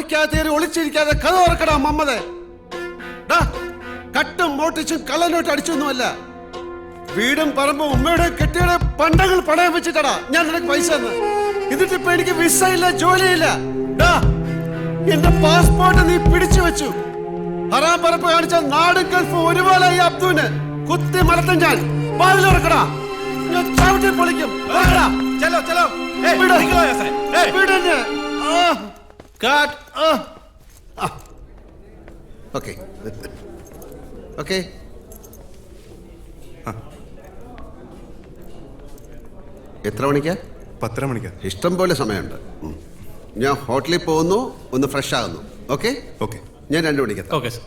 മുറിക്കാതെ ഒളിച്ചിരിക്കാതെ കഥ ഓർക്കടാ മമ്മതെ. കട്ടും മോട്ടിച്ചും കള്ളനോട്ട് അടിച്ചൊന്നുമല്ല. വീടും പറമ്പും ഉമ്മയുടെ കെട്ടിയുടെ പണ്ടങ്ങൾ പണയം വെച്ചിട്ടടാ ഞാൻ നിനക്ക് പൈസ തന്ന്. എന്നിട്ടിപ്പോ എനിക്ക് വിസ ഇല്ല, ജോലിയില്ല. എന്റെ പാസ്പോർട്ട് നീ പിടിച്ചു വെച്ചു. ഹറാം പറപ്പ് കാണിച്ച നാടും ഗൾഫും ഒരുപോലെ ഈ അബ്ദുവിന് കുത്തി മലത്തും ഞാൻ. പാതിലോർക്കടാ, ഞാൻ ചവിട്ടി പൊളിക്കും. ഓക്കെ എത്ര മണിക്കാ? 10:30 മണിക്കാ. ഇഷ്ടം പോലെ സമയമുണ്ട്. ഞാൻ ഹോട്ടലിൽ പോകുന്നു, ഒന്ന് ഫ്രഷ് ആകുന്നു. ഓക്കെ ഓക്കെ, ഞാൻ 2 മണിക്കെത്താം. Okay sir.